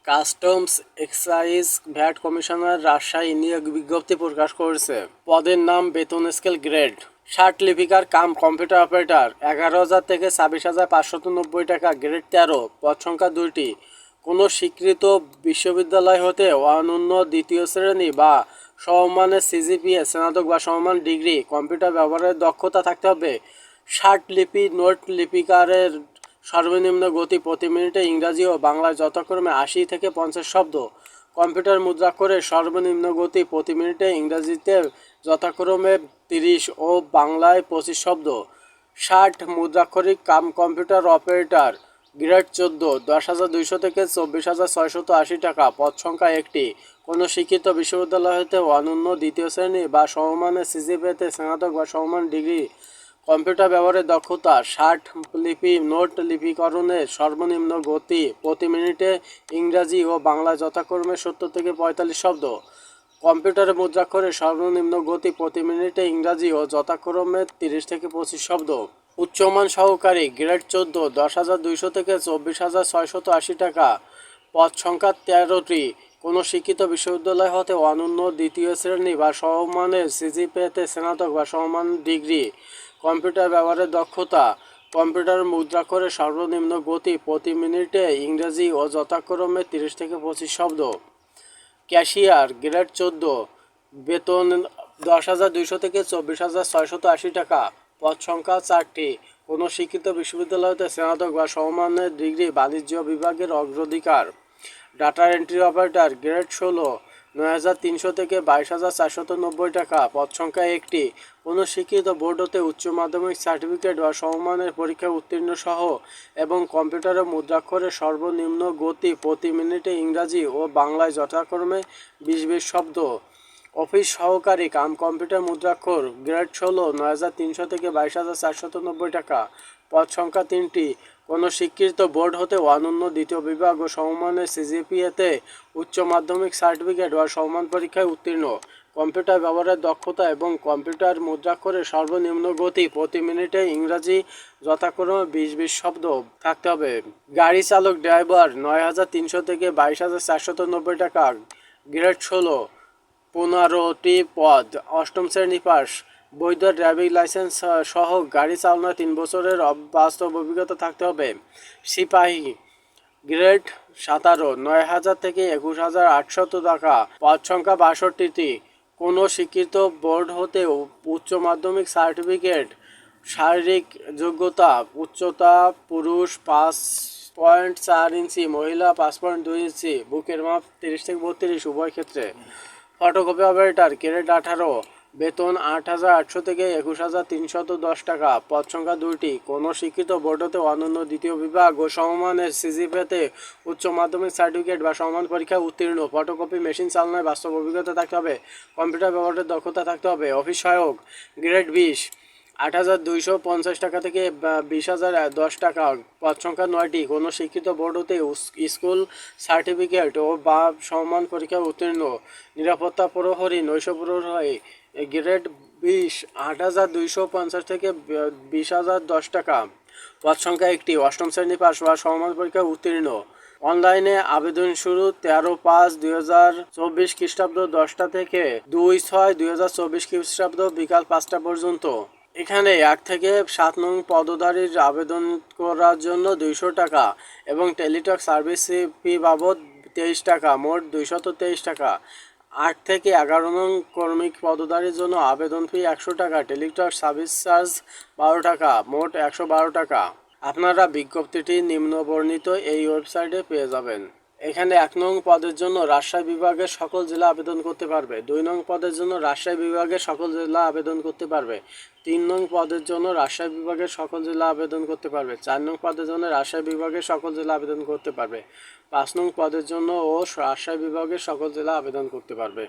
Customs excise VAT commissioner Rajshahi নিয়োগ বিজ্ঞপ্তি প্রকাশ করেছে। পদের নাম বেতন স্কেল গ্রেড 60 লিপিকার কাম কম্পিউটার অপারেটর 11,000 থেকে 26,590 টাকা, গ্রেড 13, পদ সংখ্যা 2টি। কোনো স্বীকৃত বিশ্ববিদ্যালয় হতে অনন্য দ্বিতীয় শ্রেণী বা সমমানের সিজিপিএ, স্নাতক বা সমমান ডিগ্রি, কম্পিউটার ব্যবহারের দক্ষতা থাকতে হবে। 60 লিপি নোট লিপিকারের সর্বনিম্ন গতি প্রতি মিনিটে ইংরাজি ও বাংলায় যথাক্রমে 80 থেকে 50 শব্দ। কম্পিউটার মুদ্রাক্ষরের সর্বনিম্ন গতি প্রতি মিনিটে ইংরাজিতে যথাক্রমে 30 ও বাংলায় 25 শব্দ। 60 মুদ্রাক্ষরিক কাম কম্পিউটার অপারেটর, গ্রেড 14, 10,200 থেকে 24,680 টাকা, পদ সংখ্যা 1টি। কোনো শিক্ষিত বিশ্ববিদ্যালয় হতে অনন্য দ্বিতীয় শ্রেণী বা সমমানের সিজিপিএতে স্নাতক বা সমমান ডিগ্রি, কম্পিউটার ব্যবহারের দক্ষতা। 60 লিপি নোট লিপিকরণের সর্বনিম্ন গতি প্রতি মিনিটে ইংরাজি ও বাংলায় যথাক্রমে 70 থেকে 45 শব্দ। কম্পিউটারে মুদ্রাক্ষরের সর্বনিম্ন গতি প্রতি মিনিটে ইংরাজি ও যথাক্রমে 30 থেকে 25 শব্দ। উচ্চমান সহকারী, গ্রেড 14, 10,200 থেকে 24,680 টাকা, পদ সংখ্যা 13টি। কোনো শিক্ষিত বিশ্ববিদ্যালয় হতে অনন্য দ্বিতীয় শ্রেণী বা সমমানের সিজিপিএতে স্নাতক বা সমমান ডিগ্রি, কম্পিউটার ব্যবহারের দক্ষতা। কম্পিউটার মুদ্রাক্ষরের সর্বনিম্ন গতি প্রতি মিনিটে ইংরেজি ও যথাক্রমে 30 থেকে 25 শব্দ। ক্যাশিয়ার, গ্রেড 14, বেতন 10,200 থেকে 24,680 টাকা, পদ সংখ্যা 4টি। কোনো শিক্ষিত বিশ্ববিদ্যালয় হতে স্নাতক বা সমমানের ডিগ্রি, বাণিজ্য বিভাগের অগ্রাধিকার। ডাটা এন্ট্রি অপারেটর, গ্রেড 16, 9,300 থেকে 22,490 টাকা, পদ সংখ্যা 1টি। কোনো শিক্ষিত বোর্ড হতে উচ্চ মাধ্যমিক সার্টিফিকেট বা সমমানের পরীক্ষা উত্তীর্ণ সহ এবং কম্পিউটারে মুদ্রাক্ষরের সর্বনিম্ন গতি প্রতি মিনিটে ইংরাজি ও বাংলায় যথাক্রমে 20 শব্দ। অফিস সহকারী কাম কম্পিউটার মুদ্রাক্ষর, গ্রেড 16, 9,300 থেকে 22,490 টাকা, পদ সংখ্যা 3টি। কোনো স্বীকৃত বোর্ড হতে অনন্য দ্বিতীয় বিভাগ ও সমমানের সিজিপিএতে উচ্চ মাধ্যমিক সার্টিফিকেট বা সমমান পরীক্ষায় উত্তীর্ণ, কম্পিউটার ব্যবহারের দক্ষতা এবং কম্পিউটার মুদ্রাক্ষরের সর্বনিম্ন গতি প্রতি মিনিটে ইংরাজি যথাক্রমে 20 শব্দ থাকতে হবে। গাড়ি চালক ড্রাইভার, 9,300 থেকে 22,490 টাকা, গ্রেড 16, 15টি পদ, অষ্টম শ্রেণী পাস, বৈধ ড্রাইভিং লাইসেন্স সহ গাড়ি চালানোর 3 বছরের বাস্তব অভিজ্ঞতা থাকতে হবে। সিপাহী, গ্রেড 17, 9,000 থেকে 21,800 টাকা, পদ সংখ্যা 62টি। কোনো স্বীকৃত বোর্ড হতে উচ্চ মাধ্যমিক সার্টিফিকেট। শারীরিক যোগ্যতা, উচ্চতা পুরুষ 5.4 ইঞ্চি, মহিলা 5.2 ইঞ্চি, বুকের মাপ 30 থেকে 32 উভয় ক্ষেত্রে। ফটোকপি অপারেটর, গ্রেড 18, বেতন 8,800 থেকে 21,310 টাকা, পদ সংখ্যা 2টি। কোনো শিক্ষিত বোর্ড হতে অনন্য দ্বিতীয় বিভাগ ও সমমানের সিজিপিএতে উচ্চ মাধ্যমিক সার্টিফিকেট বা সমমান পরীক্ষায় উত্তীর্ণ, ফটোকপি মেশিন চালনায় বাস্তব অভিজ্ঞতা থাকতে হবে, কম্পিউটার ব্যবহারের দক্ষতা থাকতে হবে। অফিস সহায়ক, গ্রেড 20, 8,250 টাকা থেকে 20,010 টাকা, পদ সংখ্যা 9টি। কোনো শিক্ষিত বোর্ড হতে স্কুল সার্টিফিকেট ও বা সমমান পরীক্ষায় উত্তীর্ণ, নিরাপত্তা প্রহরী, নৈশ প্রহরী, গ্রেড 20, 8,250 থেকে 20,010 টাকা, পদ সংখ্যা 1টি। অষ্টম শ্রেণী পাস বা সমমান পরীক্ষায় উত্তীর্ণ। অনলাইনে আবেদন শুরু 13/5/2024 খ্রিস্টাব্দ 10টা থেকে 2/6/2024 খ্রিস্টাব্দ বিকাল 5টা পর্যন্ত। এখানে 1 থেকে 7 নং পদধারীর আবেদন করার জন্য 200 টাকা এবং টেলিটক সার্ভিস ফি বাবদ 23 টাকা, মোট 223 টাকা। 8 থেকে 11 নং কর্মিক পদধারীর জন্য আবেদন ফি 100 টাকা, টেলিটক সার্ভিস চার্জ 12 টাকা, মোট 112 টাকা। আপনারা বিজ্ঞপ্তিটি নিম্নবর্ণিত এই ওয়েবসাইটে পেয়ে যাবেন। এখানে 1 নং পদের জন্য রাজশাহী বিভাগের সকল জেলা আবেদন করতে পারবে। 2 নং পদের জন্য রাজশাহী বিভাগের সকল জেলা আবেদন করতে পারবে। 3 নং পদের জন্য রাজশাহী বিভাগের সকল জেলা আবেদন করতে পারবে। 4 নং পদের জন্য রাজশাহী বিভাগের সকল জেলা আবেদন করতে পারবে। 5 নং পদের জন্য ও রাজশাহী বিভাগের সকল জেলা আবেদন করতে পারবে।